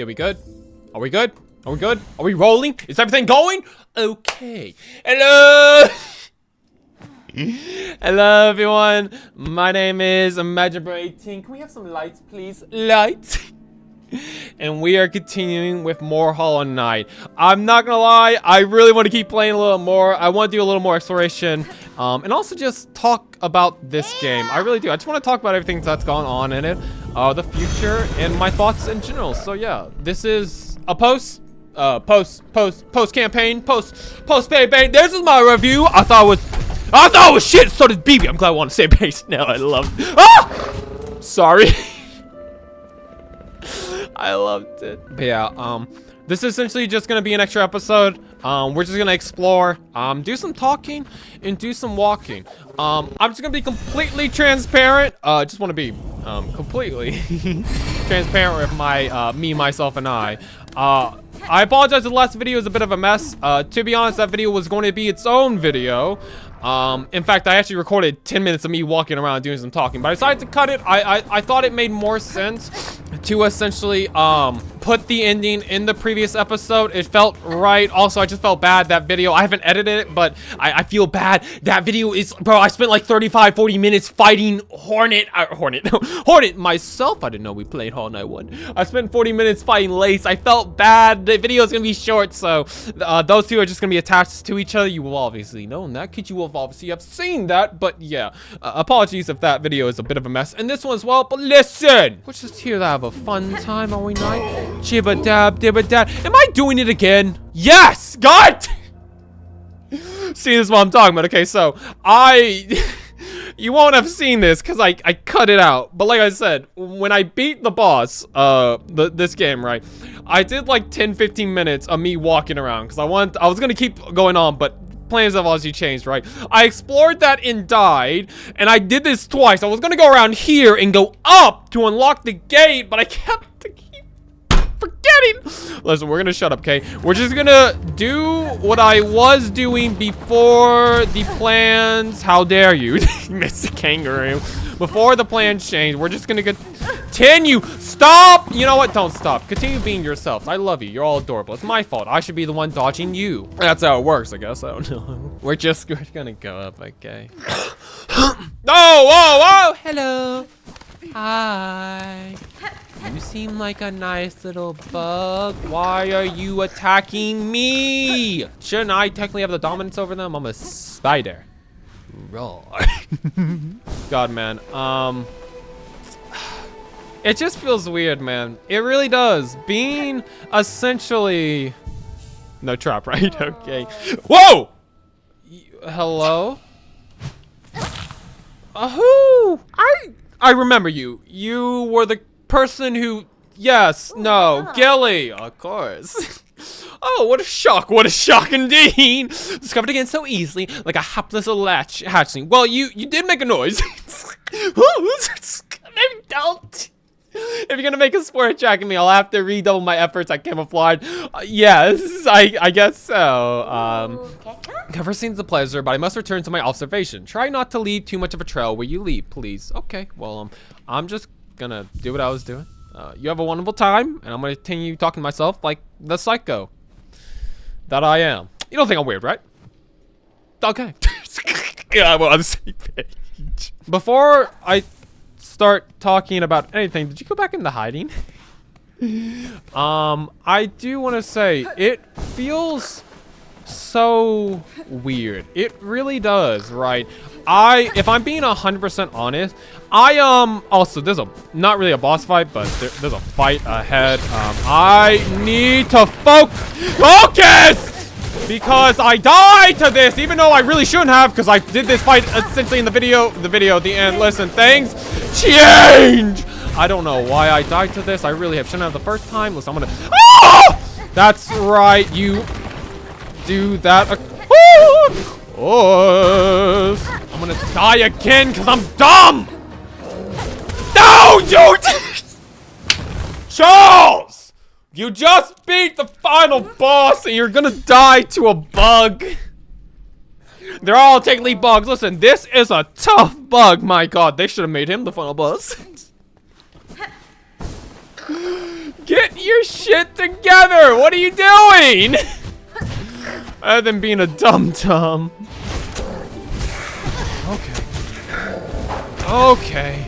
Are we good? Are we good? Are we good? Are we rolling? Is everything going? Okay. Hello! Hello, everyone. My name is Imagine18. Can we have some lights, please? Lights! And we are continuing with more Hollow Knight. I'm not gonna lie, I really want to keep playing a little more. I want to do a little more exploration. And also just talk about this game. I really do. I just want to talk about everything that's gone on in it. The future, and my thoughts in general. So yeah, this is a post campaign, post campaign. This is my review. I thought it was shit. So did BB. I'm glad I want to say base now. I love it. Ah! Sorry. I loved it. But yeah, this is essentially just gonna be an extra episode. We're just gonna explore, do some talking, and do some walking. I'm just gonna be completely transparent. Just want to be completely transparent with my me, myself, and I. I apologize. The last video is a bit of a mess. To be honest, that video was going to be its own video. In fact, I actually recorded 10 minutes of me walking around doing some talking, but I decided to cut it. I thought it made more sense to essentially put the ending in the previous episode. It felt right. Also, I just felt bad that video. I haven't edited it, but I feel bad. That video is, bro, I spent like 35-40 minutes fighting Hornet myself. I didn't know we played Hollow Knight 1. I spent 40 minutes fighting Lace. I felt bad. The video is gonna be short, so those two are just gonna be attached to each other. You will obviously know that, because you will obviously have seen that. But yeah, apologies if that video is a bit of a mess, and this one as well. But listen, we're just here to have a fun time, are we not? Jibba dab, dibba dab. Am I doing it again? Yes! God! See, this is what I'm talking about. Okay, so you won't have seen this because I cut it out. But like I said, when I beat the boss, this game, right? I did like 10-15 minutes of me walking around because I was gonna keep going on, but plans have obviously changed, right? I explored that and died, and I did this twice. I was gonna go around here and go up to unlock the gate, but I kept forgetting. Listen, we're gonna shut up, okay? We're just gonna do what I was doing before the plans. How dare you, Mr. Kangaroo? Before the plans changed, we're just gonna continue. Stop! You know what? Don't stop. Continue being yourself. I love you. You're all adorable. It's my fault. I should be the one dodging you. That's how it works, I guess. I don't know. We're gonna go up, okay? Oh, whoa, whoa! Hello. Hi. You seem like a nice little bug. Why are you attacking me? Shouldn't I technically have the dominance over them? I'm a spider. Roar. God, man. It just feels weird, man. It really does. Being essentially... No trap, right? Okay. Whoa! Hello? Who? I remember you. You were the person who... Yes, no, Gilly, of course. Oh, what a shock indeed. Discovered again so easily, like a hapless little hatchling. Well, you did make a noise. Maybe don't. If you're gonna make a sport attacking me, I'll have to redouble my efforts at camouflage. Yes, I guess so. First thing's a pleasure, but I must return to my observation. Try not to leave too much of a trail where you leave, please. Okay, well, I'm just gonna do what I was doing. You have a wonderful time, and I'm gonna continue talking to myself like the psycho that I am. You don't think I'm weird, right? Okay. Yeah, I'm on the same page. Before I start talking about anything, did you go back into hiding? I do want to say it feels so weird. It really does, right? If I'm being 100% honest, also there's not really a boss fight, but there's a fight ahead. I need to focus because I died to this, even though I really shouldn't have, because I did this fight essentially in the video at the end. Listen, things change. I don't know why I died to this. I really shouldn't have the first time. Listen, I'm gonna. Oh! That's right. You do that. Oh! I'm gonna die again because I'm dumb. No, you. Charles, you just beat the final boss, and you're gonna die to a bug. They're all technically bugs. Listen, this is a tough bug. My God, they should have made him the final boss. Get your shit together! What are you doing? Other than being a dum-dum. Okay. Okay.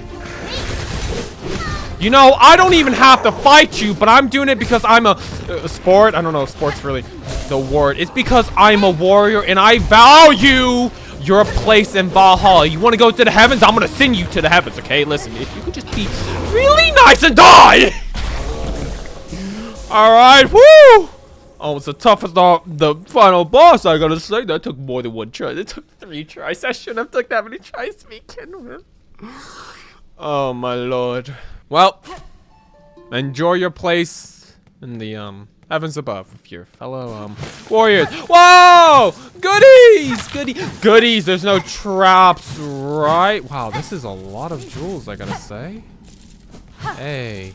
You know, I don't even have to fight you, but I'm doing it because I'm a sport. I don't know if sport's really the word. It's because I'm a warrior and I value your place in Valhalla. You want to go to the heavens? I'm going to send you to the heavens, okay? Listen, if you could just be really nice and die! Alright, woo! Oh, it's the toughest the final boss, I gotta say. That took more than one try. It took 3 tries. I shouldn't have took that many tries to begin with. Oh, my lord. Well, enjoy your place in the, heavens above with your fellow, warriors. Whoa! Goodies! Goodies! There's no traps, right? Wow, this is a lot of jewels, I gotta say. Hey.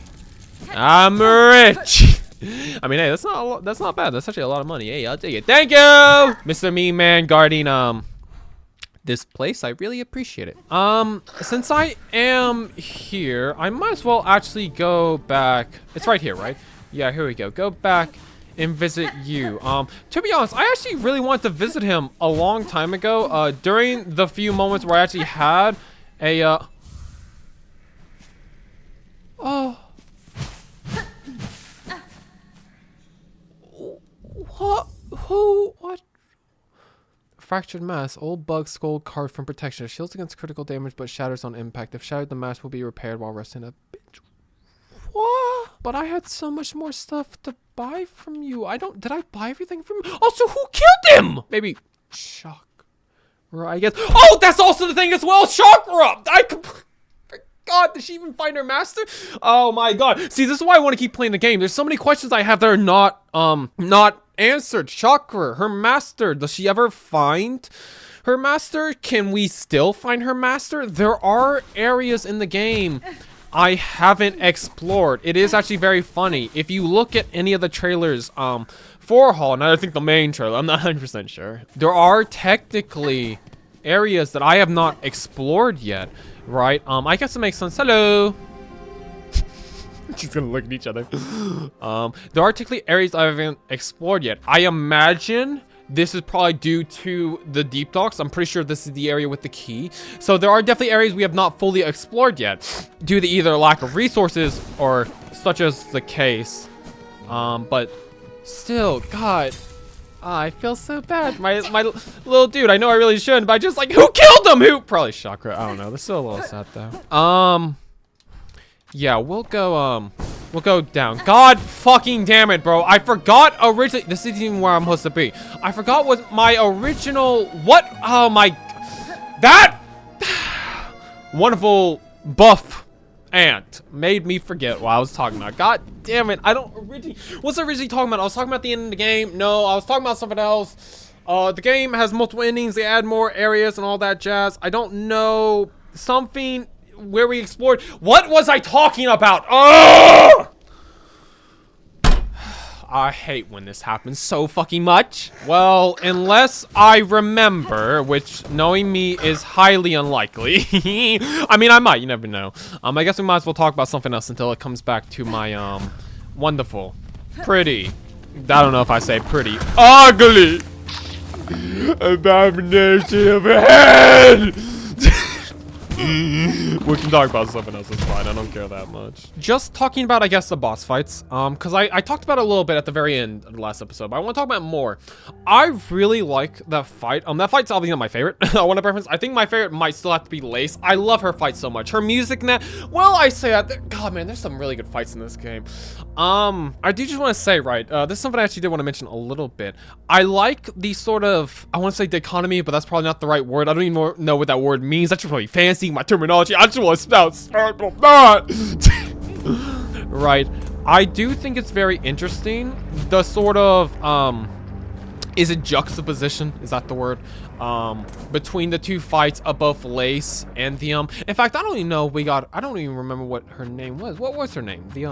I'm rich! I mean, hey, that's not bad. That's actually a lot of money. Hey, I'll take it. Thank you, Mr. Me Man, guarding this place. I really appreciate it. Since I am here, I might as well actually go back. It's right here, right? Yeah, here we go. Go back and visit you. To be honest, I actually really wanted to visit him a long time ago. During the few moments where I actually had a oh. What? Who? What? Fractured mass. Old bug skull carved from protection. It shields against critical damage but shatters on impact. If shattered, the mass will be repaired while resting a bit. What? But I had so much more stuff to buy from you. Did I buy everything from you? Also, who killed him? Maybe Chakra, I guess. Oh, that's also the thing as well. Chakra! God, did she even find her master? Oh my god. See, this is why I want to keep playing the game. There's so many questions I have that are not answered. Chakra, her master. Does she ever find her master? Can we still find her master? There are areas in the game I haven't explored. It is actually very funny. If you look at any of the trailers, for Hall, and I think the main trailer, I'm not 100% sure. There are technically areas that I have not explored yet. Right, I guess it makes sense. Hello. She's gonna look at each other. There are technically areas I haven't explored yet. I imagine this is probably due to the deep docks. I'm pretty sure this is the area with the key. So there are definitely areas we have not fully explored yet, due to either lack of resources or such as the case. But still, God. I feel so bad. My little dude, I know I really shouldn't, but I just like, who killed him? Who? Probably Chakra. I don't know. They're still a little sad though. Yeah, we'll go down. God fucking damn it, bro. I forgot originally. This isn't even where I'm supposed to be. I forgot what my original, oh my, that wonderful buff ant made me forget what I was talking about. God damn it. What's I originally talking about? I was talking about the end of the game. No, I was talking about something else. The game has multiple endings. They add more areas and all that jazz. I don't know. Something where we explored. What was I talking about? Oh! I hate when this happens so fucking much. Well, unless I remember, which knowing me is highly unlikely. I mean, I might, you never know. I guess we might as well talk about something else until it comes back to my, wonderful, pretty, I don't know if I say pretty, ugly abomination of a head. We can talk about something else, it's fine, I don't care that much. Just talking about, I guess, the boss fights, because I talked about it a little bit at the very end of the last episode, but I want to talk about it more. I really like that fight. That fight's obviously not my favorite. I want to preference. I think my favorite might still have to be Lace. I love her fight so much. Her music and that, well, I say that, God, man, there's some really good fights in this game. I do just want to say, right, this is something I actually did want to mention a little bit. I like the sort of, I want to say dichotomy, but that's probably not the right word. I don't even know what that word means. That's just really fancy, my terminology. I just want to spout not. Right. I do think it's very interesting. The sort of, is it juxtaposition? Is that the word? Between the two fights of both Lace and the, in fact, I don't even know I don't even remember what her name was. What was her name? The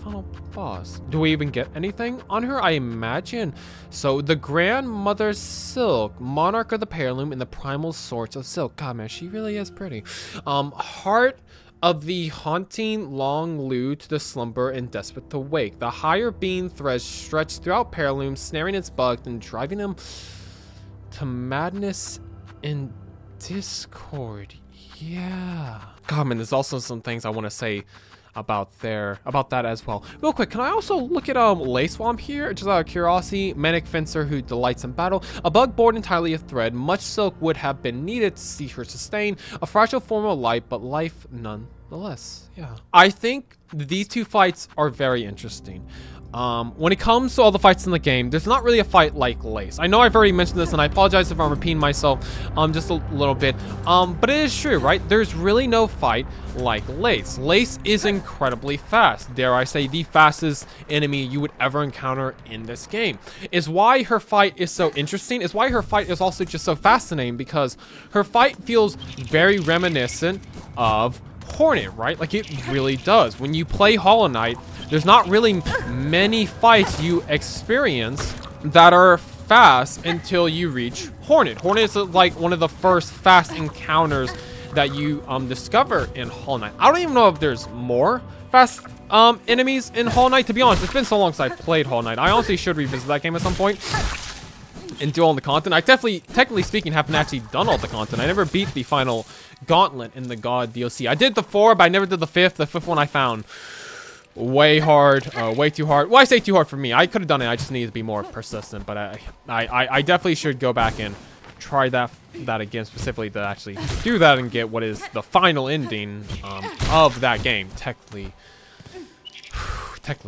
final boss. Do we even get anything on her? I imagine. So, the Grandmother Silk, Monarch of the Heirloom, and the Primal Swords of Silk. God, man, she really is pretty. Heart of the haunting long lure to the slumber and desperate to wake. The higher beam threads stretched throughout Paraloom, snaring its bugs and driving him to madness and discord. Yeah. God, man, there's also some things I want to say about that as well. Real quick, can I also look at Lace Swamp here? Just out of curiosity, manic fencer who delights in battle, a bug born entirely of thread. Much silk would have been needed to see her sustain a fragile form of life, but life nonetheless. Yeah, I think these two fights are very interesting. When it comes to all the fights in the game, there's not really a fight like Lace. I know I've already mentioned this, and I apologize if I'm repeating myself just a little bit. But it is true, right? There's really no fight like Lace. Lace is incredibly fast. Dare I say, the fastest enemy you would ever encounter in this game. Is why her fight is so interesting. Is why her fight is also just so fascinating, because her fight feels very reminiscent of Hornet, right? Like, it really does. When you play Hollow Knight, there's not really many fights you experience that are fast until you reach Hornet. Hornet is like one of the first fast encounters that you discover in Hollow Knight. I don't even know if there's more fast enemies in Hollow Knight. To be honest, it's been so long since I played Hollow Knight. I honestly should revisit that game at some point and do all the content. I definitely, technically speaking, haven't actually done all the content. I never beat the final gauntlet in the God DLC. I did the 4, but I never did the 5th. The 5th one I found way hard, way too hard. Well, I say too hard for me. I could have done it. I just needed to be more persistent. But I definitely should go back and try that again, specifically to actually do that and get what is the final ending of that game, technically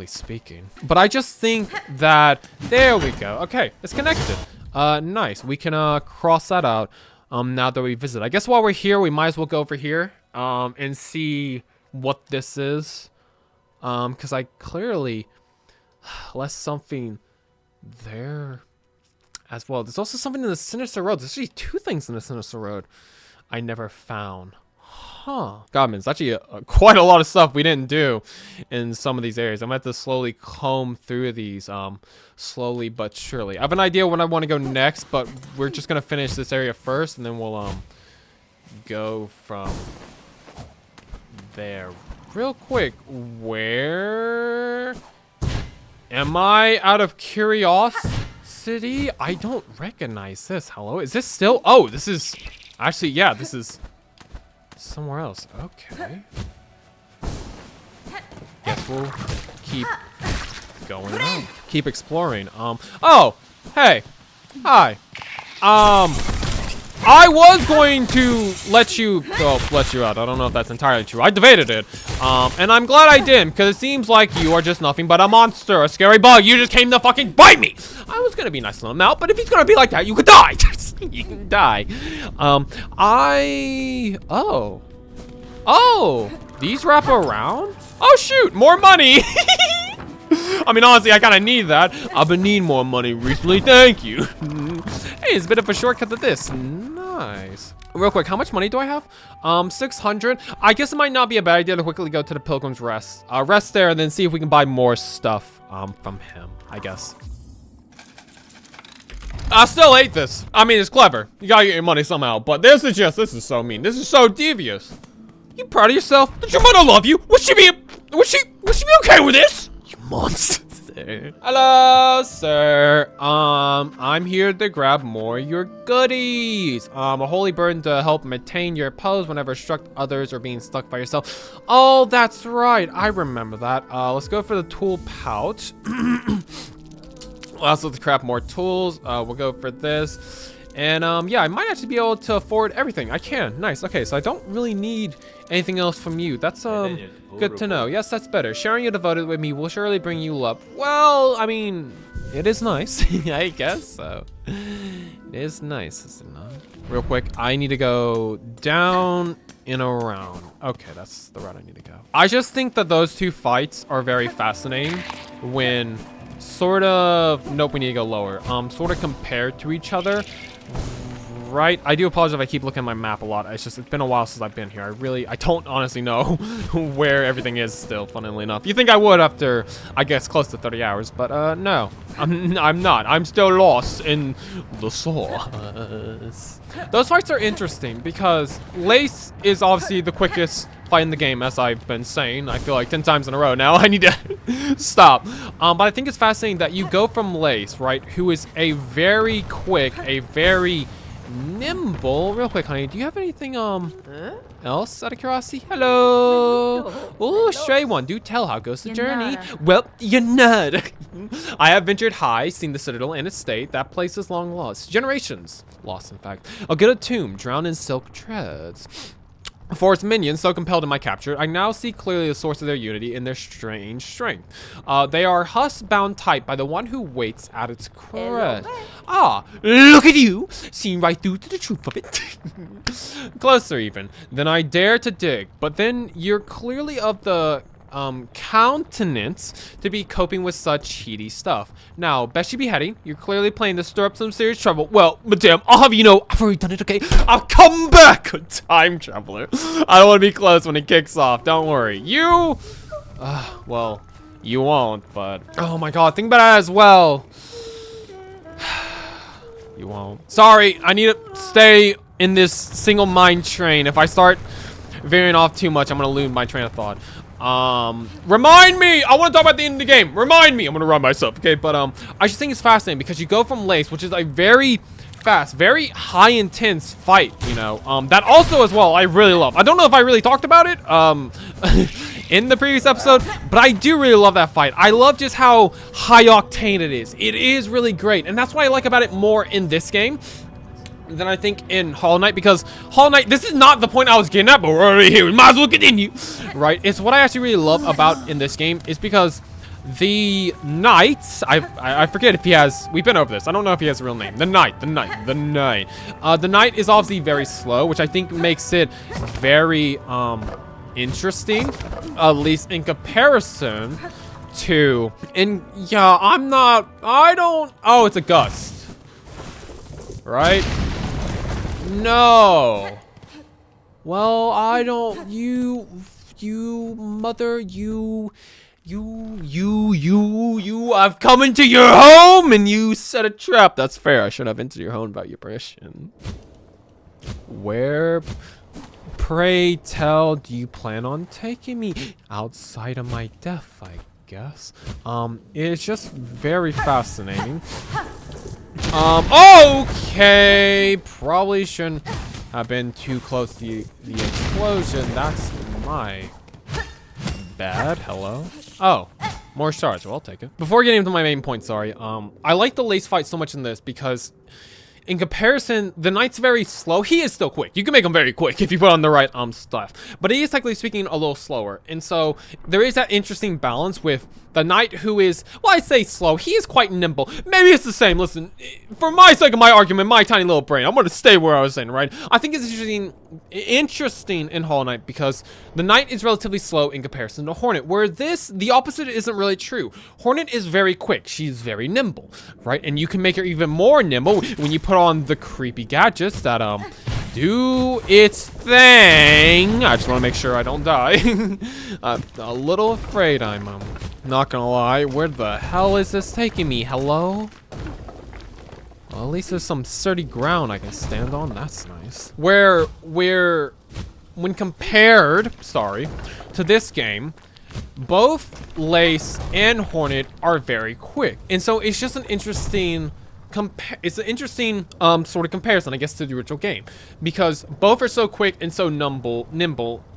speaking. But I just think that there we go. Okay, it's connected. Nice. We can cross that out now that we visit. I guess while we're here, we might as well go over here and see what this is. Because I clearly left something there as well. There's also something in the Sinister Road. There's actually 2 things in the Sinister Road I never found. Huh. God, man, it's actually quite a lot of stuff we didn't do in some of these areas. I'm going to have to slowly comb through these slowly but surely. I have an idea when I want to go next, but we're just going to finish this area first, and then we'll go from there. Real quick, where am I out of curiosity? I don't recognize this. Hello? Is this still? Oh, this is actually, yeah, this is somewhere else. Okay. Guess we'll keep going on. Keep exploring. Oh, hey. Hi. I was going to let you out. I don't know if that's entirely true. I debated it. And I'm glad I didn't, because it seems like you are just nothing but a monster, a scary bug. You just came to fucking bite me. I was gonna be nice to him out, but if he's gonna be like that, you could die. You can die. Oh, these wrap around? Oh shoot, more money. I mean, honestly, I kind of need that. I've been needing more money recently. Thank you. Hey, it's a bit of a shortcut to this. Nice. Real quick, how much money do I have? 600. I guess it might not be a bad idea to quickly go to the Pilgrim's Rest. Rest there and then see if we can buy more stuff from him, I guess. I still hate this. I mean, it's clever. You gotta get your money somehow, but this is so mean. This is so devious. You proud of yourself? Does your mother love you? Would she be okay with this? You monster. Hello, sir. I'm here to grab more of your goodies. A holy burden to help maintain your pose whenever struck others or being stuck by yourself. Oh, that's right. I remember that. Let's go for the tool pouch. Also to craft more tools. We'll go for this. And yeah, I might actually be able to afford everything. I can. Nice. Okay, so I don't really need anything else from you. That's good to know. Yes, that's better. Sharing your devoted with me will surely bring you love. Well, I mean, it is nice. I guess so. It is nice, is it not? Real quick, I need to go down and around. Okay, that's the route I need to go. I just think that those 2 fights are very fascinating when sort of, nope, we need to go lower. Sort of compared to each other. Right, I do apologize if I keep looking at my map a lot. It's been a while since I've been here. I don't honestly know where everything is still, funnily enough. You think I would after, I guess, close to 30 hours, but no, I'm not. I'm still lost in the sauce. Those fights are interesting because Lace is obviously the quickest fight in the game, as I've been saying. I feel like 10 times in a row now. I need to stop. But I think it's fascinating that you go from Lace, right, who is a very quick, a very nimble. Real quick, honey, do you have anything else out of curiosity? Hello. Oh, stray one. Do tell, how goes the journey? Well, you're not. I have ventured high, seen the citadel and its state. That place is long lost. Generations lost, in fact. I'll get a tomb drowned in silk treads. For its minions, so compelled in my capture, I now see clearly the source of their unity in their strange strength. They are husk-bound type by the one who waits at its crest. Ah, look at you! Seeing right through to the truth of it. Closer even. Then I dare to dig, but then you're clearly of the countenance to be coping with such heady stuff. Now, best you be heading. You're clearly playing to stir up some serious trouble. Well, madam, I'll have you know, I've already done it, okay? I'll come back, time traveler. I don't want to be close when it kicks off. Don't worry. You, well, you won't, but oh my god, think about it as well. You won't. Sorry, I need to stay in this single mind train. If I start veering off too much, I'm gonna lose my train of thought. Remind me! I want to talk about the end of the game. Remind me! I'm gonna run myself, okay? But, I just think it's fascinating because you go from Lace, which is a very fast, very high intense fight, you know, that also as well, I really love. I don't know if I really talked about it, in the previous episode, but I do really love that fight. I love just how high octane it is. It is really great, and that's what I like about it more in this game than I think in Hollow Knight, because Hollow Knight, this is not the point I was getting at, but we're already here. We might as well continue, right? It's what I actually really love about in this game is because the Knight, I forget if he has, we've been over this. I don't know if he has a real name. The Knight. The Knight is obviously very slow, which I think makes it very, interesting, at least in comparison to, and yeah, oh, it's a gust, right? No. Well, I don't, I've come into your home and you set a trap. That's fair. I should have entered your home without your permission. Where, pray tell, do you plan on taking me? Outside of my death, I guess. It's just very fascinating. Okay, probably shouldn't have been too close to the explosion. That's my bad. Hello. Oh, more shards. Well, I'll take it. Before getting into my main point, sorry. I like the Lace fight so much in this because in comparison, the Knight's very slow. He is still quick. You can make him very quick if you put on the right stuff. But he is technically speaking a little slower. And so there is that interesting balance with the Knight who is, well, I say slow. He is quite nimble. Maybe it's the same. Listen, for my sake of my argument, my tiny little brain, I'm going to stay where I was saying, right? I think it's interesting in Hollow Knight because the Knight is relatively slow in comparison to Hornet, where the opposite isn't really true. Hornet is very quick. She's very nimble, right? And you can make her even more nimble when you put on the creepy gadgets that, do its thing. I just want to make sure I don't die. I'm a little afraid I'm, not gonna lie. Where the hell is this taking me? Hello? Well, at least there's some sturdy ground I can stand on. That's nice. When compared, to this game, both Lace and Hornet are very quick. And so it's just an interesting sort of comparison, I guess, to the original game, because both are so quick and so nimble,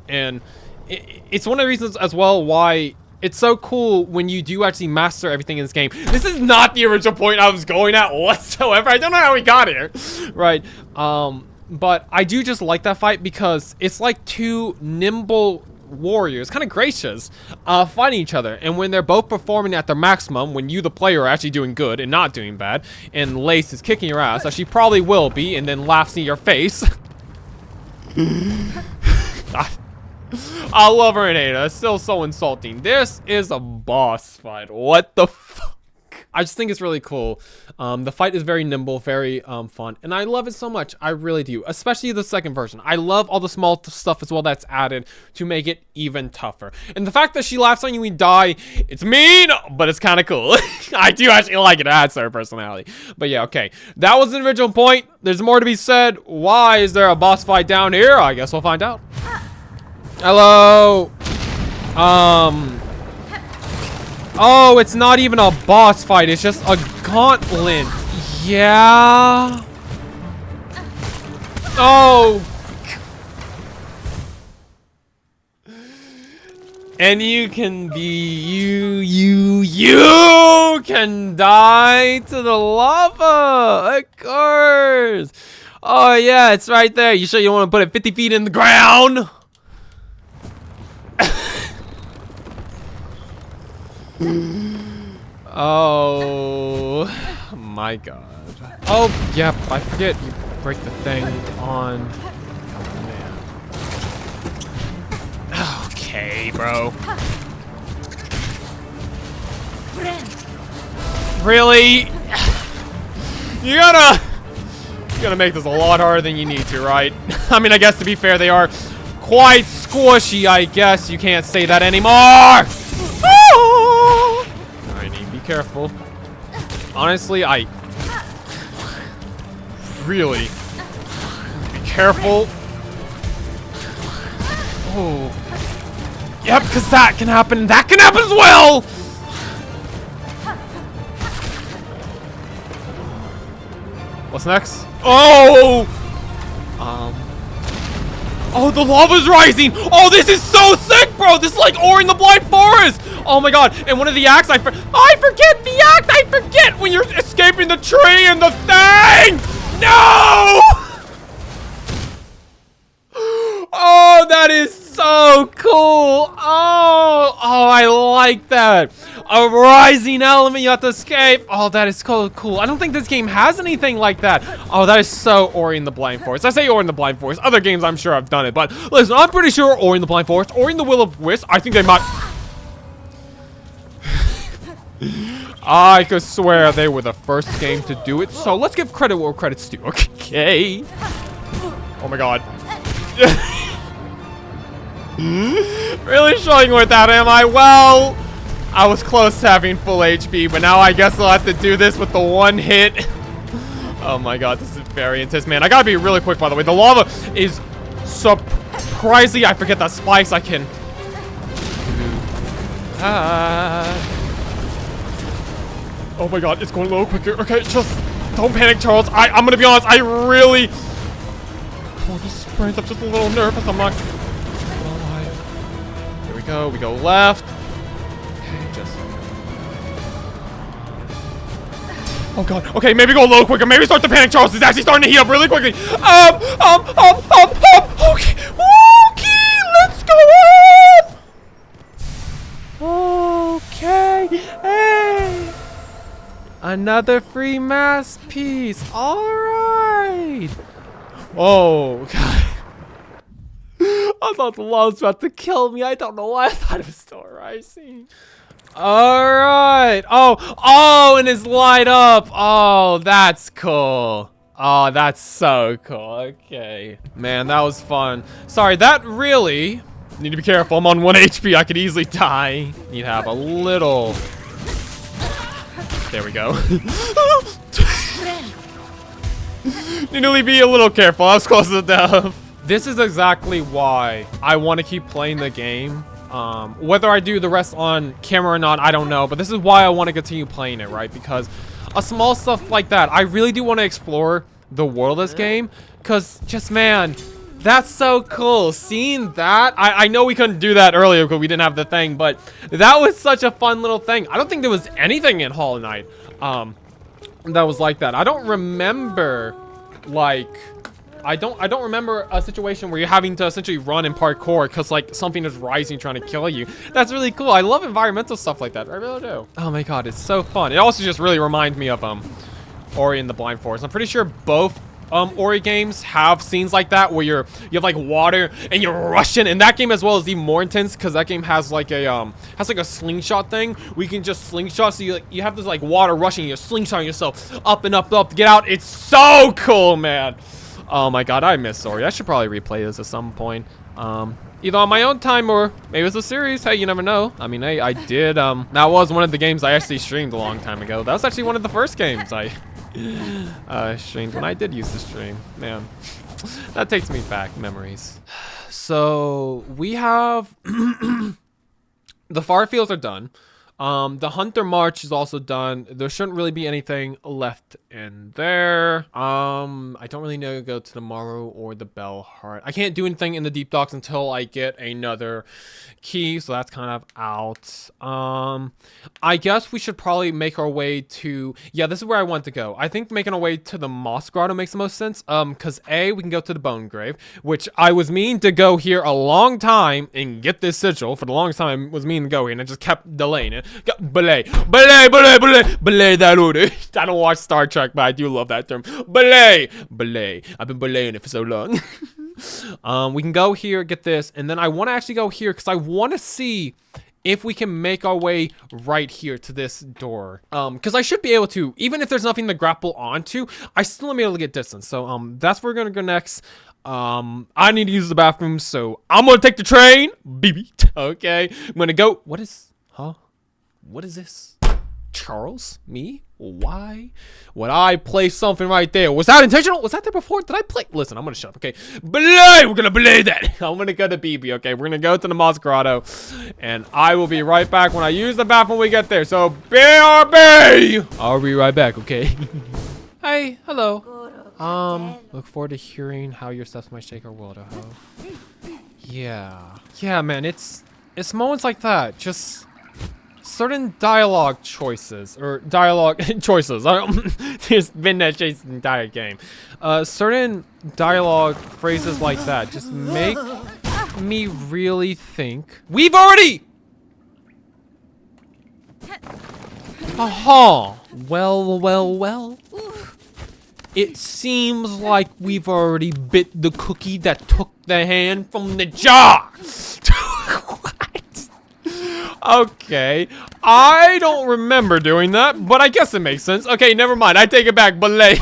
and it's one of the reasons as well why it's so cool when you do actually master everything in this game. This is not the original point I was going at whatsoever. I don't know how we got here, right? But I do just like that fight because it's like two nimble warriors, kind of gracious, fighting each other. And when they're both performing at their maximum, when you, the player, are actually doing good and not doing bad, and Lace is kicking your ass, as she probably will be, and then laughs in your face. I love her and hate her. It's still so insulting. This is a boss fight. What the fuck? I just think it's really cool. The fight is very nimble, very fun, and I love it so much. I really do, especially the second version. I love all the small stuff as well that's added to make it even tougher. And the fact that she laughs on you when you die, it's mean, but it's kind of cool. I do actually like it. It adds to her personality. But yeah, okay. That was the original point. There's more to be said. Why is there a boss fight down here? I guess we'll find out. Hello. Oh, it's not even a boss fight. It's just a gauntlet. Yeah. Oh. And you can be, you can die to the lava, of course. Oh yeah, it's right there. You sure you want to put it 50 feet in the ground? Oh my god. Oh, yep, I forget you break the thing on. Oh, man. Okay, bro. Really? You're gonna make this a lot harder than you need to, right? I mean, I guess to be fair, they are quite squishy, I guess. You can't say that anymore! Alright, be careful. Honestly, I really be careful. Oh. Yep, because that can happen. That can happen as well! What's next? Oh! Oh, the lava's rising! Oh, this is so sick, bro! This is like Ori in the Blind Forest! Oh my god, and one of the acts, I forget the act! I forget when you're escaping the tree and the thing! No! Oh, that is so cool! Oh, I like that. A rising element you have to escape. Oh, that is so cool. I don't think this game has anything like that. Oh, that is so Ori in the Blind Forest. I say Ori in the Blind Forest. Other games, I'm sure I've done it. But listen, I'm pretty sure Ori in the Blind Forest, Ori in the Will of Wisp, I think they might... I could swear they were the first game to do it. So let's give credit where credit's due. Okay. Oh my god. Really struggling with that, am I? Well, I was close to having full HP, but now I guess I'll have to do this with the one hit. Oh my god, this is very intense, man. I gotta be really quick, by the way. The lava is surprisingly, I forget that spikes I can. Oh my god, it's going a little quicker. Okay, just don't panic, Charles. I'm gonna be honest, I really want to sprint. I'm just a little nervous. I'm not. Here we go. We go left. Okay, just. Oh god. Okay, maybe go a little quicker. Maybe start to panic, Charles. It's actually starting to heat up really quickly. Okay. Okay, let's go up. Okay. Hey. Another free masterpiece. All right. Oh, God. I thought the lava was about to kill me. I don't know why I thought it was still rising. All right. Oh, and it's light up. Oh, that's cool. Oh, that's so cool. Okay. Man, that was fun. Sorry, that really... Need to be careful. I'm on 1 HP. I could easily die. Need to have a little... There we go. Need to be a little careful. I was close to death. This is exactly why I want to keep playing the game. Whether I do the rest on camera or not, I don't know. But this is why I want to continue playing it, right? Because a small stuff like that, I really do want to explore the world of this game. Because just, man, that's so cool. Seeing that, I know we couldn't do that earlier because we didn't have the thing. But that was such a fun little thing. I don't think there was anything in Hollow Knight that was like that. I don't remember, like... I don't remember a situation where you're having to essentially run in parkour because like something is rising trying to kill you. That's really cool. I love environmental stuff like that. I really do. Oh my god, it's so fun. It also just really reminds me of Ori and the Blind Forest. I'm pretty sure both Ori games have scenes like that where you have like water and you're rushing, and that game as well is even more intense because that game has like a slingshot thing. We can just slingshot, so you have this like water rushing, you're slingshotting yourself up and up to get out. It's so cool, man. Oh my god, I miss Ori. I should probably replay this at some point. Either on my own time or maybe it's a series. Hey, you never know. I mean, hey, I did, that was one of the games I actually streamed a long time ago. That was actually one of the first games I streamed when I did use to stream. Man, that takes me back, memories. So we have the far fields are done. The Hunter March is also done. There shouldn't really be anything left in there. I don't really know to go to the Morrow or the Bell Heart. I can't do anything in the Deep Docks until I get another key, so that's kind of out. I guess we should probably make our way to, yeah, this is where I want to go. I think making our way to the Moss Grotto makes the most sense. Because A, we can go to the Bone Grave, which I was meaning to go here a long time and get this sigil. For the longest time, was meaning to go here, and I just kept delaying it. Belay that order. I don't watch Star Trek, but I do love that term. Belay. I've been belaying it for so long. We can go here, get this, and then I want to actually go here because I want to see if we can make our way right here to this door. Because I should be able to, even if there's nothing to grapple onto, I still want to be able to get distance. So that's where we're gonna go next. I need to use the bathroom, so I'm gonna take the train. Baby. Okay. I'm gonna go. What is this? Charles? Me? Why would I place something right there? Was that intentional? Was that there before? Did I play? Listen, I'm gonna shut up, okay? Belay! We're gonna belay that. I'm gonna go to BB, okay? We're gonna go to the Moss Grotto, and I will be right back when I use the bathroom when we get there. So, BRB! I'll be right back, okay? Hey, hello. Look forward to hearing how your steps might shake our world, Yeah, man, it's moments like that. Just certain dialogue choices, there's been that chase the entire game. Certain dialogue phrases like that just make me really think. We've already. Well. It seems like we've already bit the cookie that took the hand from the jar. Okay, I don't remember doing that, but I guess it makes sense. Okay, never mind. I take it back. Belay.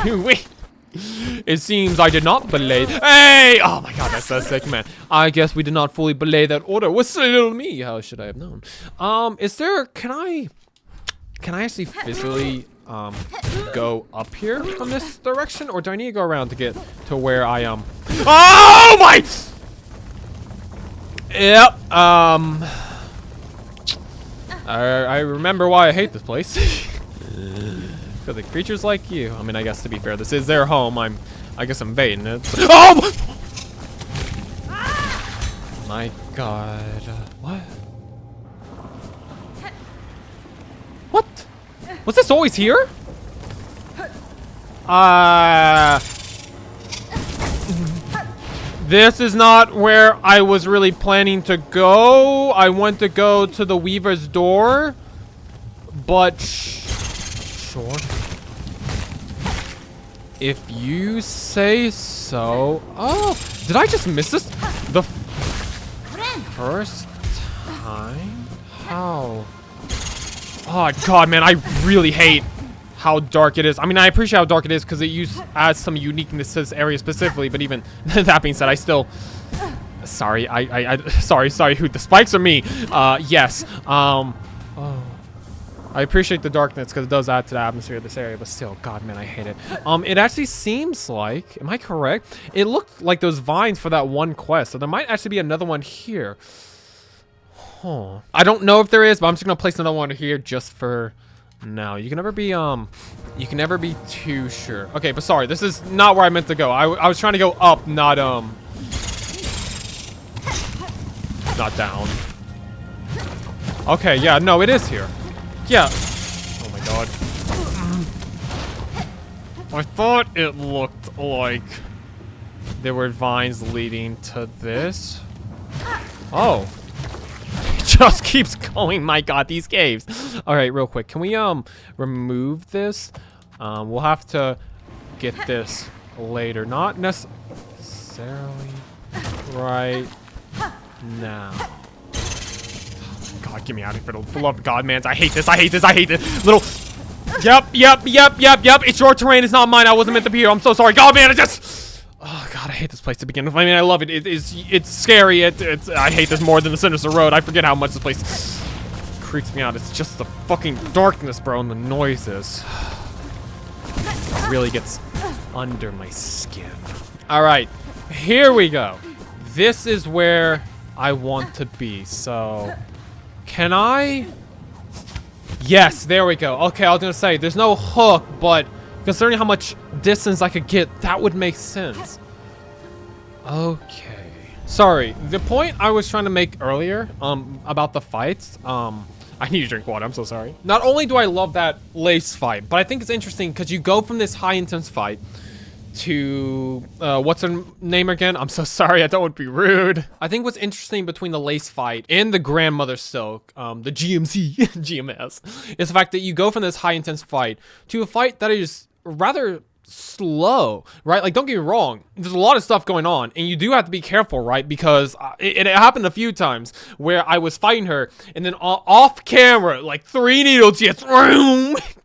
It seems I did not belay. Hey! Oh my god, that's so sick, man. I guess we did not fully belay that order. What's a little me? How should I have known? Is there? Can I actually physically go up here from this direction, or do I need to go around to get to where I am? Oh my! Yep. I remember why I hate this place. Because of creatures like you. I mean, I guess to be fair, this is their home. I guess I'm baiting it. Oh! My god. What? What? Was this always here? This is not where I was really planning to go. I want to go to the Weaver's door. But sure. If you say so. Oh, did I just miss this? The first time? How? Oh god, man, I really hate how dark it is. I mean, I appreciate how dark it is because it adds some uniqueness to this area specifically, but even that being said, I still sorry, sorry, who, the spikes are me. Yes. Oh. I appreciate the darkness because it does add to the atmosphere of this area, but still, god, man, I hate it. It actually seems like, am I correct? It looked like those vines for that one quest, so there might actually be another one here. Huh. I don't know if there is, but I'm just gonna place another one here just for now. You can never be too sure. Okay, but sorry, this is not where I meant to go. I was trying to go up, not down. Okay, yeah, no, it is here. Yeah. Oh my god. I thought it looked like there were vines leading to this. Oh. It just keeps going. My god, these caves. All right, real quick. Can we remove this? We'll have to get this later. Not necessarily right now. God, get me out of here for the love of God, man. I hate this. Little. Yep. It's your terrain. It's not mine. I wasn't meant to be here. I'm so sorry. God, man, oh god, I hate this place to begin with. I mean, I love it. It's scary. I hate this more than the Sinister Road. I forget how much this place creeps me out. It's just the fucking darkness, bro, and the noises. It really gets under my skin. All right, here we go. this is where I want to be. So, can I? Yes, there we go. Okay, I was gonna say, there's no hook, but considering how much distance I could get, that would make sense. Okay. Sorry, the point I was trying to make earlier, about the fights, I need to drink water, I'm so sorry. Not only do I love that lace fight, but I think it's interesting because you go from this high intense fight to, what's her name again? I'm so sorry, I don't want to be rude. I think what's interesting between the lace fight and the Grandmother Silk, the GMC, GMS, is the fact that you go from this high intense fight to a fight that is rather slow, right? Like, don't get me wrong, there's a lot of stuff going on and you do have to be careful, right? Because it happened a few times where I was fighting her and then off camera, like 3 needles just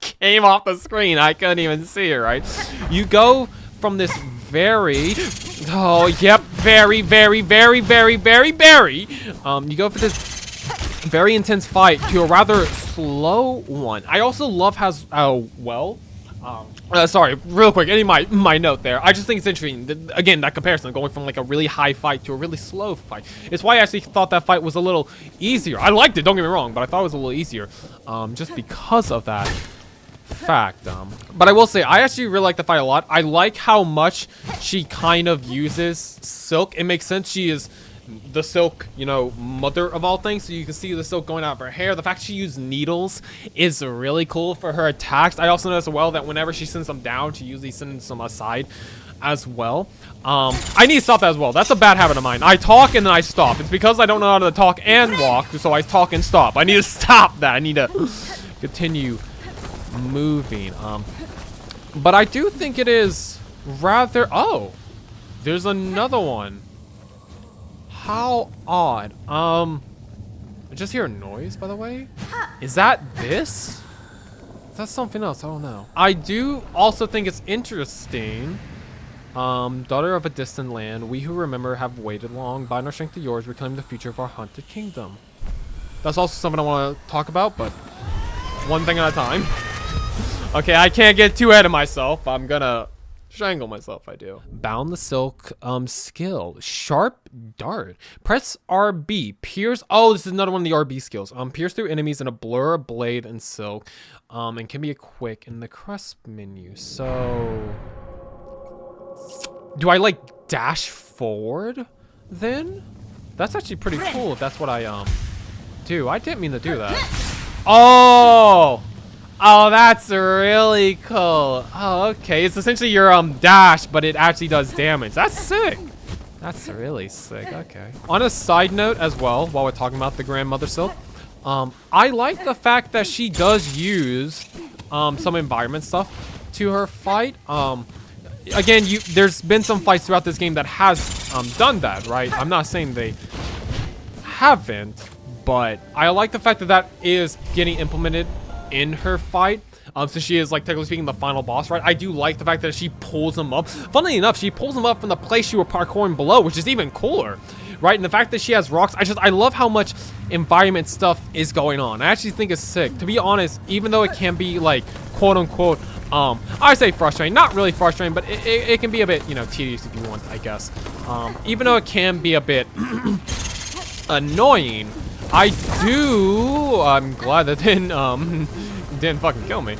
came off the screen. I couldn't even see her, right? You go from this very, oh yep, very you go for this very intense fight to a rather slow one. I also love how well, sorry, real quick, any my note there. I just think it's interesting that, again, that comparison going from like a really high fight to a really slow fight. It's why I actually thought that fight was a little easier. I liked it, don't get me wrong, but I thought it was a little easier, just because of that fact. But I will say, I actually really like the fight a lot. I like how much she kind of uses silk. It makes sense. She is the silk, you know, mother of all things, so you can see the silk going out of her hair. The fact she used needles is really cool for her attacks. I also noticed as well that whenever she sends them down, she usually sends them aside as well. I need to stop that as well. That's a bad habit of mine. I talk and then I stop. It's because I don't know how to talk and walk, so I talk and stop. I need to stop that. I need to continue moving. But I do think it is rather, oh, there's another one. How odd. I just hear a noise, by the way. Is that this? Is that something else? I don't know. I do also think it's interesting. Daughter of a distant land, we who remember have waited long. Bind our strength to yours, reclaim the future of our haunted kingdom. That's also something I want to talk about, but one thing at a time. Okay, I can't get too ahead of myself. I'm gonna strangle myself, I do. Bound the silk, skill. Sharp dart. Press RB. Pierce. Oh, this is another one of the RB skills. Pierce through enemies in a blur, blade, and silk. And can be a quick in the crest menu. So, do I like dash forward then? That's actually pretty cool if that's what I do. I didn't mean to do that. Oh! Oh, that's really cool. Oh, okay. It's essentially your dash, but it actually does damage. That's sick. That's really sick. Okay. On a side note as well, while we're talking about the Grandmother Silk, I like the fact that she does use some environment stuff to her fight. Again, there's been some fights throughout this game that has done that, right? I'm not saying they haven't, but I like the fact that that is getting implemented in her fight, since she is, like, technically speaking, the final boss, right? I do like the fact that she pulls him up. Funnily enough, she pulls him up from the place you were parkouring below, which is even cooler, right? And the fact that she has rocks, I love how much environment stuff is going on. I actually think it's sick. To be honest, even though it can be, like, quote unquote, I say frustrating, not really frustrating, but it can be a bit, you know, tedious if you want, I guess. Even though it can be a bit annoying, I'm glad that didn't fucking kill me.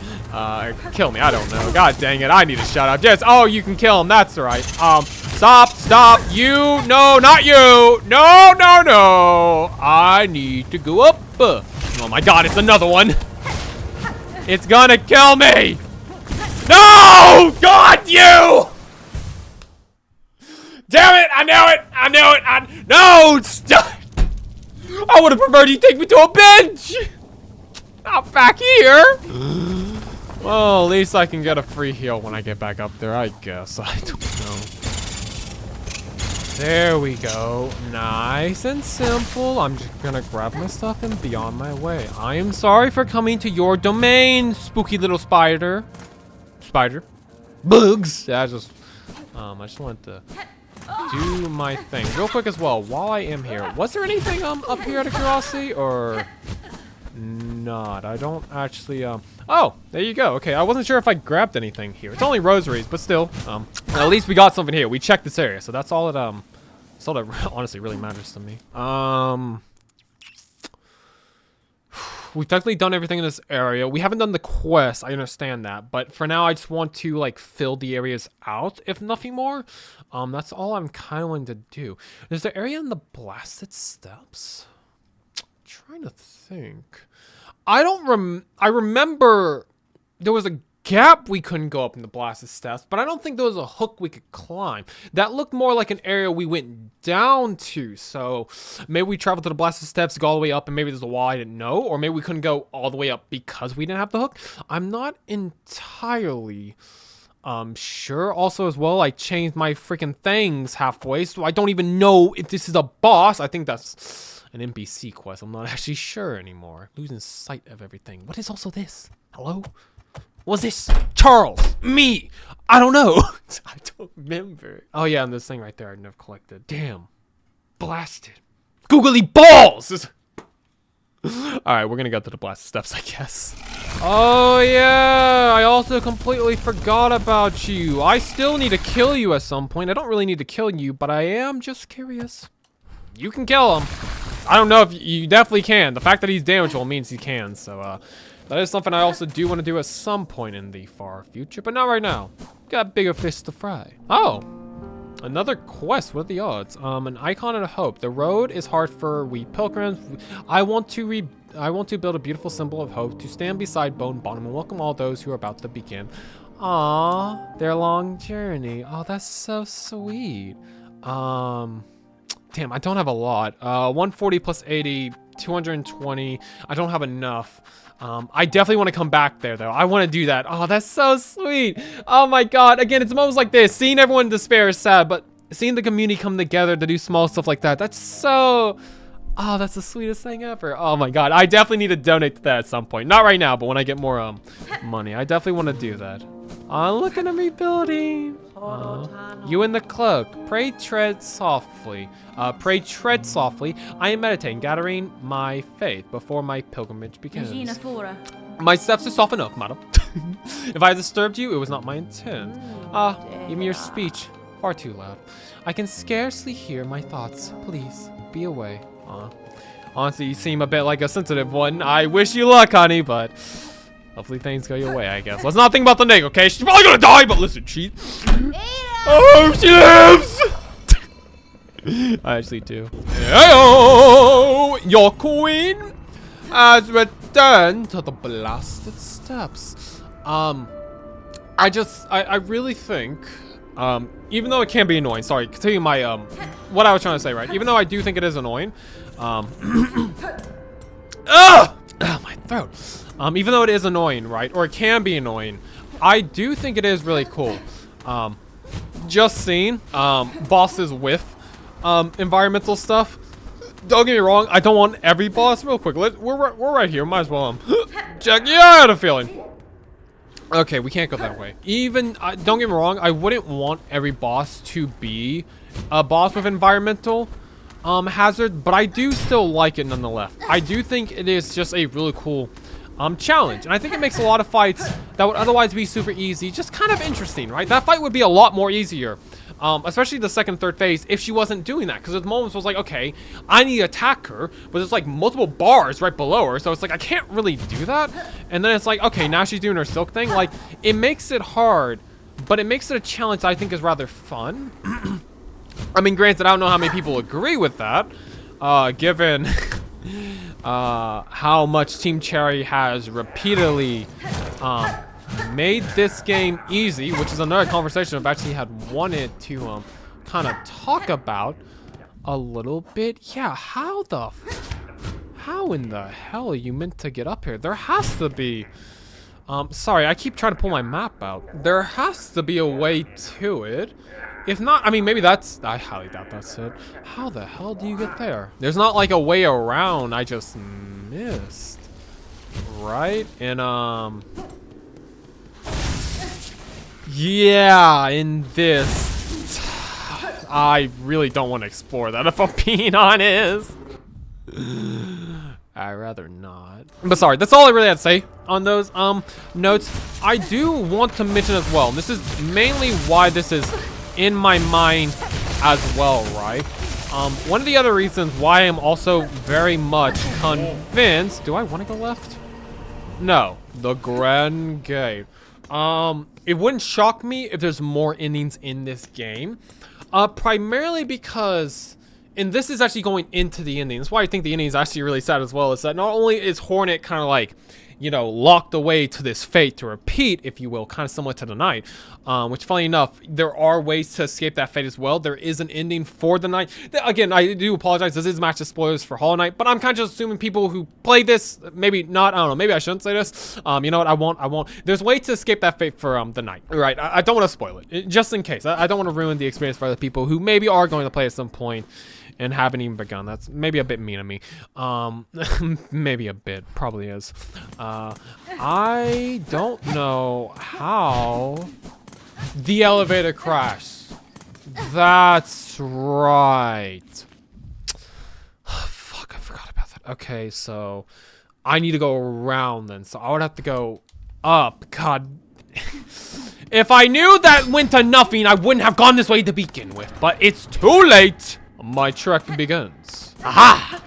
Kill me, I don't know. God dang it, I need a shout out. Yes, oh, you can kill him, that's right. Stop, you, no, not you. No. I need to go up. Oh my god, it's another one. It's gonna kill me. No, God, you. Damn it, I knew it. No, stop. I would have preferred you take me to a bench! Not back here! Well, at least I can get a free heal when I get back up there, I guess. I don't know. There we go. Nice and simple. I'm just gonna grab my stuff and be on my way. I am sorry for coming to your domain, spooky little spider. Bugs! Yeah, I just wanted to do my thing real quick as well while I am here. Was there anything up here out of curiosity or not? I don't actually oh, there you go. Okay, I wasn't sure if I grabbed anything here. It's only rosaries, but still, at least we got something here. We checked this area, so that's all That's all that honestly really matters to me. We've technically done everything in this area. We haven't done the quest, I understand that. But for now, I just want to, like, fill the areas out, if nothing more. That's all I'm kind of wanting to do. There's the area in the blasted steps. I'm trying to think. I remember there was a gap we couldn't go up in the blasted steps, but I don't think there was a hook we could climb. That looked more like an area we went down to, so maybe we traveled to the blasted steps, go all the way up, and maybe there's a wall I didn't know, or maybe we couldn't go all the way up because we didn't have the hook. I'm not entirely sure. Also, as well, I changed my freaking things halfway, so I don't even know if this is a boss. I think that's an NPC quest. I'm not actually sure anymore. Losing sight of everything. What is also this? Hello? What's this? Charles? Me? I don't know. I don't remember. Oh yeah, and this thing right there I never collected. Damn. Blasted. Googly balls! Alright, we're gonna go to the blasted steps, I guess. Oh yeah, I also completely forgot about you. I still need to kill you at some point. I don't really need to kill you, but I am just curious. You can kill him. I don't know if you definitely can. The fact that he's damageable means he can, so that is something I also do want to do at some point in the far future, but not right now. Got bigger fish to fry. Oh, another quest. What are the odds? An icon and a hope. The road is hard for we pilgrims. I want to build a beautiful symbol of hope to stand beside Bone Bottom and welcome all those who are about to begin. Aww, their long journey. Oh, that's so sweet. Damn, I don't have a lot. 140 plus 80, 220. I don't have enough. I definitely want to come back there, though. I want to do that. Oh, that's so sweet. Oh, my God. Again, it's moments like this. Seeing everyone in despair is sad, but seeing the community come together to do small stuff like that, that's so... Oh, that's the sweetest thing ever. Oh, my God. I definitely need to donate to that at some point. Not right now, but when I get more money. I definitely want to do that. Oh, look at me building. You in the cloak. Pray tread softly. Pray tread softly. I am meditating, gathering my faith before my pilgrimage begins. My steps are soft enough, madam. If I disturbed you, it was not my intent. Even your speech, far too loud. I can scarcely hear my thoughts. Please, be away. Honestly, you seem a bit like a sensitive one. I wish you luck, honey, but hopefully things go your way, I guess. Let's not think about the nigga, okay? She's probably gonna die, but listen, oh, she lives! I actually do. Heyo! Your queen has returned to the blasted steps. I really think, even though it can be annoying, sorry, continue my, what I was trying to say, right? Even though I do think it is annoying, my throat. Even though it is annoying, right? Or it can be annoying, I do think it is really cool. Just seeing, bosses with, environmental stuff. Don't get me wrong, I don't want every boss. Real quick, we're right here. Might as well check. Yeah, I had a feeling. Okay, we can't go that way. Even don't get me wrong, I wouldn't want every boss to be a boss with environmental hazard, but I do still like it nonetheless. I do think it is just a really cool challenge, and I think it makes a lot of fights that would otherwise be super easy just kind of interesting, right? That fight would be a lot more easier. Especially the second, third phase, if she wasn't doing that. Because at the moments was like, okay, I need to attack her, but there's like multiple bars right below her. So it's like, I can't really do that. And then it's like, okay, now she's doing her silk thing. Like, it makes it hard, but it makes it a challenge that I think is rather fun. I mean, granted, I don't know how many people agree with that, given how much Team Cherry has repeatedly made this game easy, which is another conversation I've actually had wanted to kind of talk about a little bit. Yeah, how in the hell are you meant to get up here? There has to be sorry, I keep trying to pull my map out. There has to be a way to it. If not, I mean, maybe I highly doubt that's it. How the hell do you get there? There's not like a way around. I just missed, right? And yeah, in this, I really don't want to explore that, if I'm being honest. I'd rather not. But sorry, that's all I really had to say on those notes. I do want to mention as well, and this is mainly why this is in my mind as well, right? One of the other reasons why I'm also very much convinced. Do I want to go left? No. The Grand Gate. It wouldn't shock me if there's more endings in this game. Primarily because, and this is actually going into the ending. That's why I think the ending is actually really sad as well, is that not only is Hornet kind of like, you know, locked away to this fate to repeat, if you will, kind of similar to the night, which funny enough, there are ways to escape that fate as well. There is an ending for the night. Again, I do apologize, this is match spoilers for Hollow Knight, but I'm kind of just assuming people who play this, maybe not, I don't know, maybe I shouldn't say this. You know what, I won't. There's a way to escape that fate for the night. Right, I don't want to spoil it, just in case. I don't want to ruin the experience for other people who maybe are going to play at some point and haven't even begun. That's maybe a bit mean of me. Maybe a bit, probably is. I don't know how the elevator crashed. That's right. Fuck, I forgot about that. Okay, so I need to go around then. So I would have to go up. God. If I knew that went to nothing, I wouldn't have gone this way to begin with. But it's too late. My trek begins. Aha!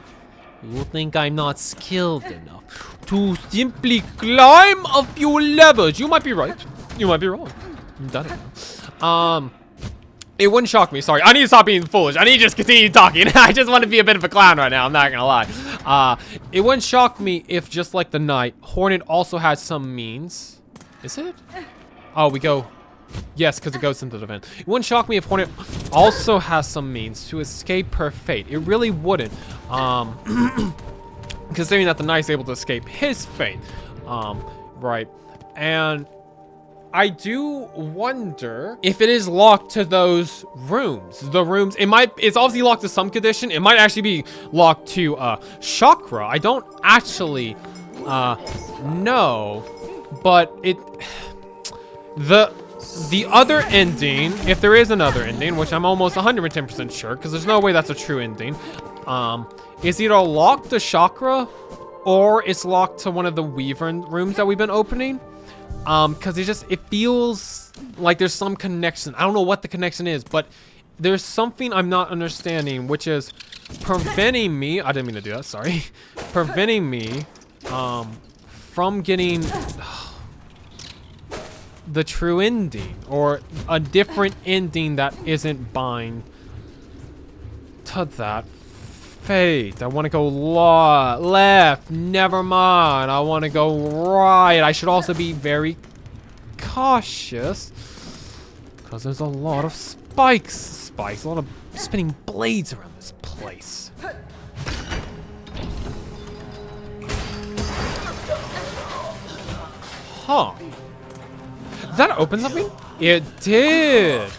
You think I'm not skilled enough to simply climb a few levels? You might be right. You might be wrong. Done it. It wouldn't shock me. Sorry, I need to stop being foolish. I need to just continue talking. I just want to be a bit of a clown right now. I'm not gonna lie. It wouldn't shock me if, just like the night, Hornet also has some means. Is it? Oh, we go. Yes, because it goes into the vent. It wouldn't shock me if Hornet also has some means to escape her fate. It really wouldn't. Considering that the knight's able to escape his fate. Right. And I do wonder if it is locked to those rooms. The rooms, it's obviously locked to some condition. It might actually be locked to chakra. I don't actually know. But the other ending, if there is another ending, which I'm almost 110% sure, because there's no way that's a true ending, is either locked to chakra, or it's locked to one of the Wyvern rooms that we've been opening. Because it feels like there's some connection. I don't know what the connection is, but there's something I'm not understanding, which is preventing me, I didn't mean to do that, sorry, preventing me, from getting the true ending, or a different ending that isn't bind to that fate. I want to go left, never mind. I want to go right. I should also be very cautious because there's a lot of spikes, a lot of spinning blades around this place. Huh. Did that open something? It did.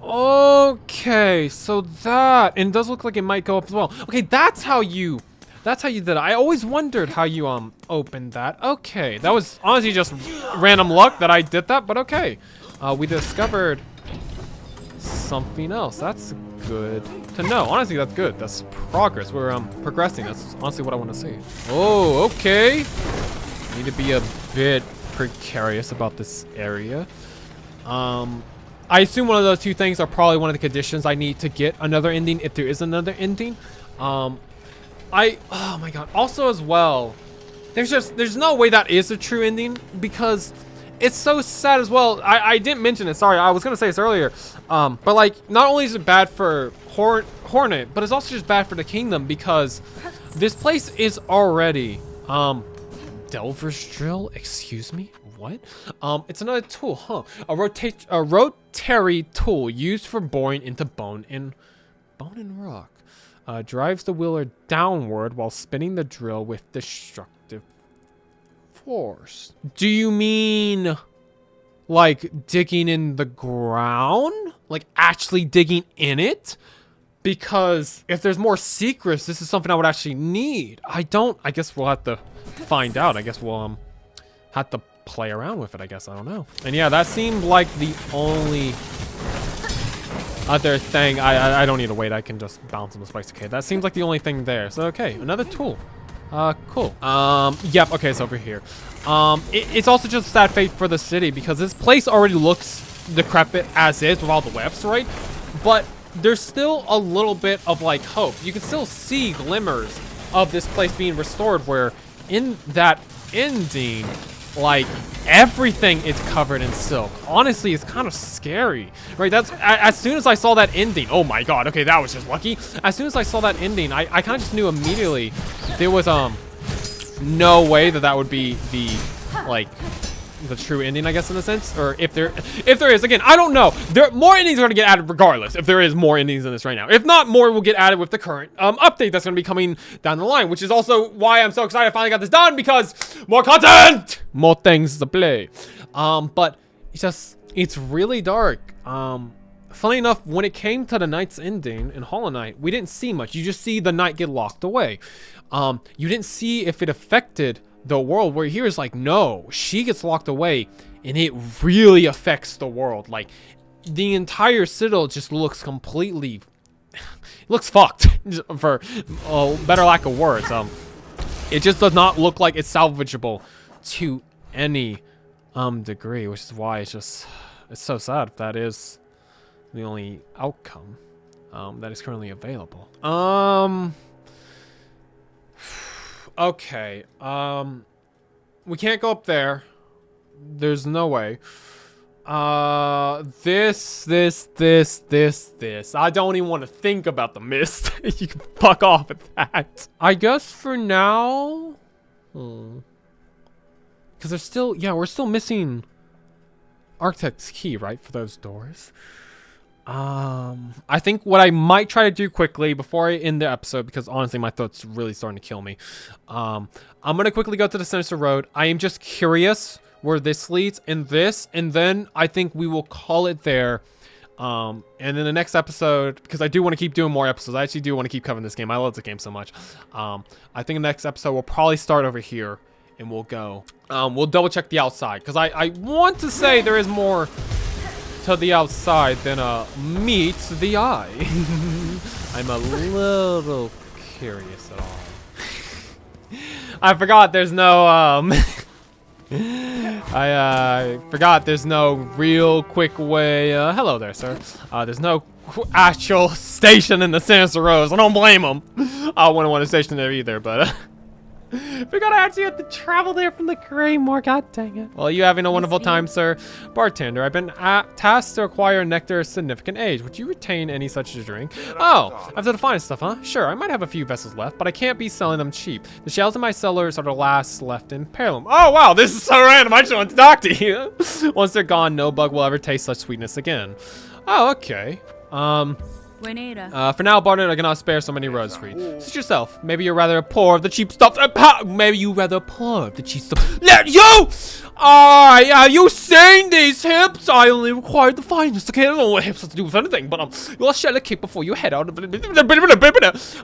Okay, so that, and it does look like it might go up as well. Okay, that's how you did it. I always wondered how you opened that. Okay, that was honestly just random luck that I did that, but okay. We discovered something else. That's good to know. Honestly, that's good. That's progress. We're progressing. That's honestly what I want to see. Oh, okay. Need to be a bit precarious about this area. I assume one of those two things are probably one of the conditions I need to get another ending, if there is another ending. Oh my god. Also as well, there's no way that is a true ending, because it's so sad as well. I didn't mention it, sorry, I was gonna say this earlier. But like, not only is it bad for Hornet, but it's also just bad for the kingdom, because this place is already Delver's drill, excuse me, what? It's another tool, huh? A rotary tool used for boring into bone and rock. Drives the wheeler downward while spinning the drill with destructive force. Do you mean like digging in the ground? Like actually digging in it? Because if there's more secrets, this is something I would actually need. I guess we'll have to find out. I guess we'll have to play around with it, I guess. I don't know. And yeah, that seemed like the only other thing. I don't need to wait. I can just bounce on the spikes. Okay, that seems like the only thing there. So okay, another tool. Cool. Yep, okay, it's over here. It's also just a sad fate for the city, because this place already looks decrepit as is with all the webs, right? But there's still a little bit of like hope. You can still see glimmers of this place being restored, where in that ending, like everything is covered in silk. Honestly, it's kind of scary, right? That's as soon as I saw that ending. Oh my god. Okay, that was just lucky. As soon as I saw that ending, I kind of just knew immediately there was no way that would be the like the true ending, I guess, in a sense. Or if there is, again, I don't know. More endings are going to get added regardless, if there is more endings in this right now. If not, more will get added with the current update that's going to be coming down the line, which is also why I'm so excited I finally got this done, because more content, more things to play. But it's really dark. Funny enough, when it came to the night's ending in Hollow Knight, we didn't see much. You just see the night get locked away. You didn't see if it affected the world, where here is like, no, she gets locked away and it really affects the world. Like the entire citadel just looks completely looks fucked for better lack of words. It just does not look like it's salvageable to any degree, which is why it's so sad that is the only outcome that is currently available. Okay, we can't go up there. There's no way. This. I don't even want to think about the mist. You can fuck off at that. I guess for now, because there's still, yeah, we're still missing Architect's key, right, for those doors. I think what I might try to do quickly before I end the episode, because honestly my throat's really starting to kill me. I'm gonna quickly go to the Sinister Road. I am just curious where this leads, and then I think we will call it there. And in the next episode, because I do want to keep doing more episodes. I actually do want to keep covering this game. I love the game so much. I think the next episode we'll probably start over here, and we'll go. We'll double check the outside, because I want to say there is more to the outside than meets the eye. I'm a little curious at all. I forgot there's no I forgot there's no real quick way. Hello there, sir. There's no actual station in the Sinister Rose. I don't blame them. I wouldn't want a station there either, but we gotta actually have to travel there from the Greymore. God dang it. Well, you having a wonderful time, sir? Bartender, I've been tasked to acquire nectar of significant age. Would you retain any such a drink? Oh, after the finest stuff, huh? Sure, I might have a few vessels left, but I can't be selling them cheap. The shells in my cellars are the last left in Pearlum. Oh, wow, this is so random. I just want to talk to you. Once they're gone, no bug will ever taste such sweetness again. Oh, okay. For now, Bartender, I cannot spare so many roads for you. Suit yourself. Maybe you're rather poor of the cheap stuff. Maybe you rather poor of the cheap stuff. Let you! Have you seen these hips? I only require the finest. Okay, I don't know what hips have to do with anything, but you'll share a kick before you head out.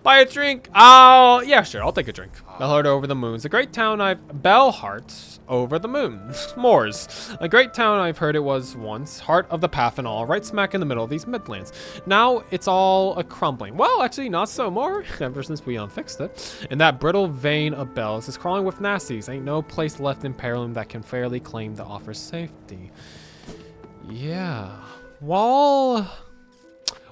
Buy a drink. Oh, yeah, sure. I'll take a drink. Bellheart over the moons. A great town Bellheart over the moon. Moors. A great town I've heard it was once. Heart of the path and all. Right smack in the middle of these midlands. Now it's all a crumbling. Well, actually, not so more. Ever since we unfixed it. And that brittle vein of bells is crawling with nasties. Ain't no place left in Perilum that can fairly claim to offer safety. Yeah. While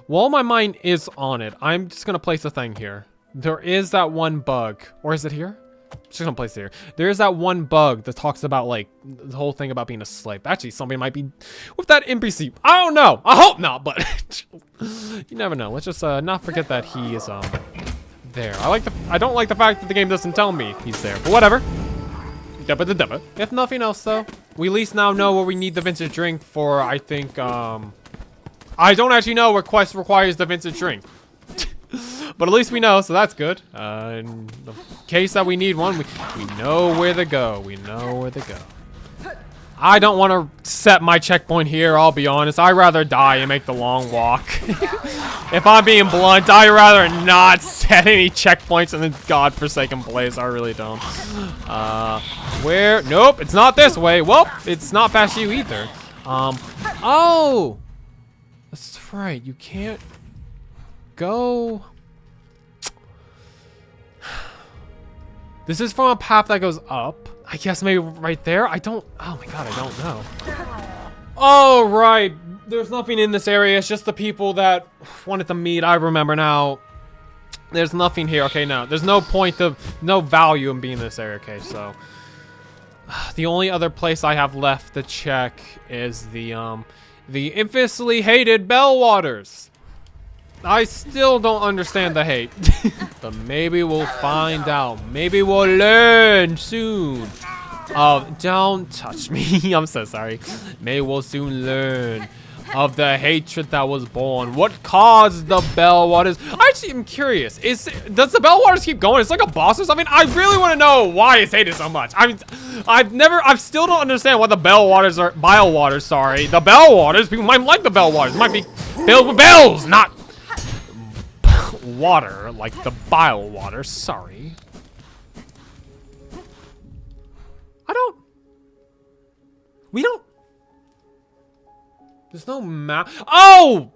my mind is on it, I'm just gonna place a thing here. There is that one bug. Or is it here? Just gonna place it here. There is that one bug that talks about like the whole thing about being a slave. Actually, somebody might be with that NPC. I don't know. I hope not, but you never know. Let's just not forget that he is there. I don't like the fact that the game doesn't tell me he's there, but whatever. If nothing else though, we at least now know where we need the vintage drink for. I think I don't actually know where quest requires the vintage drink. But at least we know, so that's good. In the case that we need one, we know where to go. We know where to go. I don't want to set my checkpoint here, I'll be honest. I'd rather die and make the long walk. If I'm being blunt, I'd rather not set any checkpoints in the godforsaken place. I really don't. Where? Nope, it's not this way. Well, it's not past you either. Oh! That's right, you can't go. This is from a path that goes up. I guess maybe right there. Oh my god, I don't know. Oh right, There's nothing in this area. It's just the people that wanted to meet. I remember now. There's nothing here. Okay, no. There's no point of, no value in being in this area. Okay, so the only other place I have left to check is the infamously hated Bellwaters. I still don't understand the hate. But maybe we'll find out. Maybe we'll learn soon. Oh, don't touch me. I'm so sorry. Maybe we'll soon learn of the hatred that was born. What caused the Bellwaters? I actually am curious. Does the Bellwaters keep going? It's like a boss or something. I really want to know why it's hated so much. I mean, I still don't understand why the Bellwaters are Bilewaters. Sorry, the Bellwaters. People might like the Bellwaters. It might be filled with bells, not water like the Bilewater. Sorry. We don't. There's no map. Oh!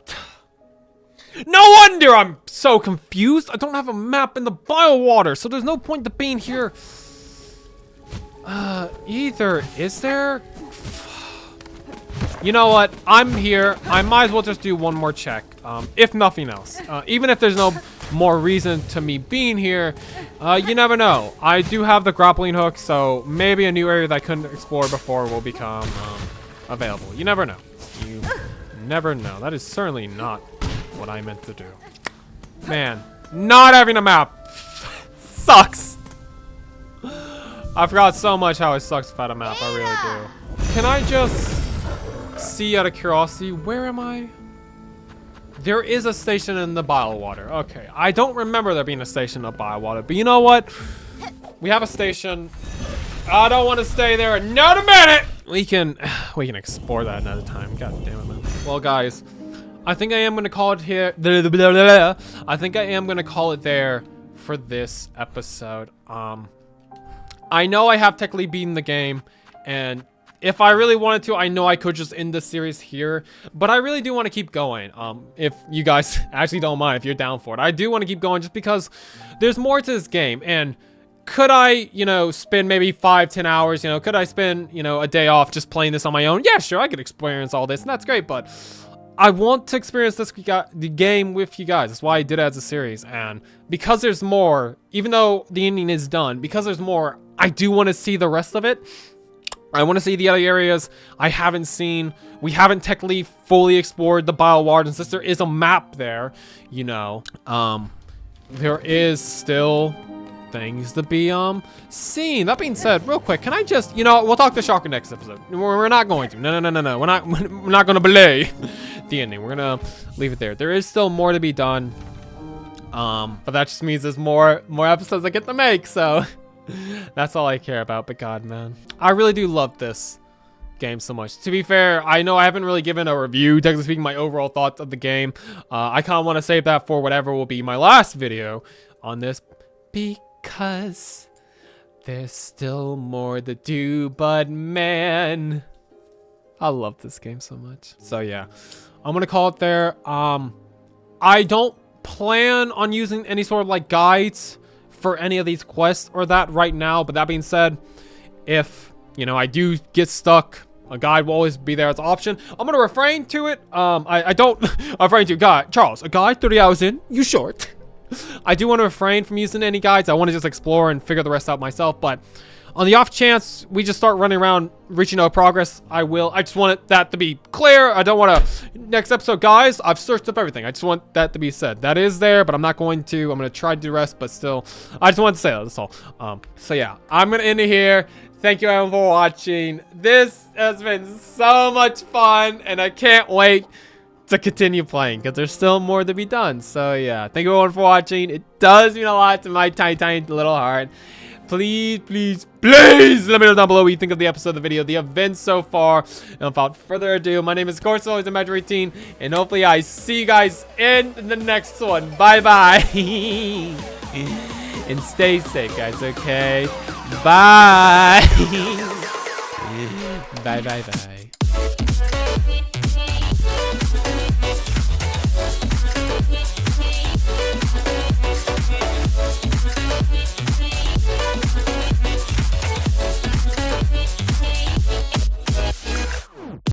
No wonder I'm so confused. I don't have a map in the Bilewater, so there's no point to being here. Either. Is there? You know what? I'm here. I might as well just do one more check. If nothing else. Even if there's no more reason to me being here, you never know. I do have the grappling hook, so maybe a new area that I couldn't explore before will become available. You never know. You never know. That is certainly not what I meant to do. Man, not having a map sucks. I forgot so much how it sucks without a map. I really do. Can I just see out of curiosity, where am I? There is a station in the Bilewater. Okay, I don't remember there being a station in the Bilewater, but you know what? We have a station. I don't want to stay there another minute. We can explore that another time. God damn it, man. Well, guys, I think I am gonna call it here. I think I am gonna call it there for this episode. I know I have technically beaten the game, and if I really wanted to, I know I could just end the series here, but I really do want to keep going. If you guys actually don't mind, if you're down for it, I do want to keep going just because there's more to this game. And could I, spend maybe 5-10 hours, could I spend, a day off just playing this on my own? Yeah, sure, I could experience all this, and that's great, but I want to experience the game with you guys. That's why I did it as a series, and because there's more, even though the ending is done, because there's more, I do want to see the rest of it. I want to see the other areas I haven't seen. We haven't technically fully explored the Bilewater, and since there is a map there, there is still things to be seen. That being said, real quick, can I just, we'll talk to Shocker next episode. We're not going to. No. We're not going to belay the ending. We're going to leave it there. There is still more to be done. But that just means there's more episodes I get to make, so that's all I care about. But God, man, I really do love this game so much. To be fair, I know I haven't really given a review, technically speaking, my overall thoughts of the game. I kind of want to save that for whatever will be my last video on this, because there's still more to do. But man, I love this game so much. So yeah, I'm gonna call it there. I don't plan on using any sort of like guides for any of these quests or that right now, but that being said, if I do get stuck, a guide will always be there as an option. I'm gonna refrain to it. I don't refrain to guide. Charles, a guide 30 hours in, you short. I do want to refrain from using any guides. I want to just explore and figure the rest out myself, but on the off chance we just start running around reaching no progress, I will. I just want that to be clear. I don't want to. Next episode, guys, I've searched up everything. I just want that to be said. That is there, but I'm not going to. I'm going to try to do the rest, but still, I just wanted to say that. That's all. So yeah, I'm going to end it here. Thank you everyone for watching. This has been so much fun, and I can't wait to continue playing because there's still more to be done. So yeah, thank you everyone for watching. It does mean a lot to my tiny little heart. Please let me know down below what you think of the episode, the video, the events so far. And without further ado, my name is, of course, always Imagine Routine, and hopefully I see you guys in the next one. Bye bye. And stay safe, guys. Okay, bye. Bye.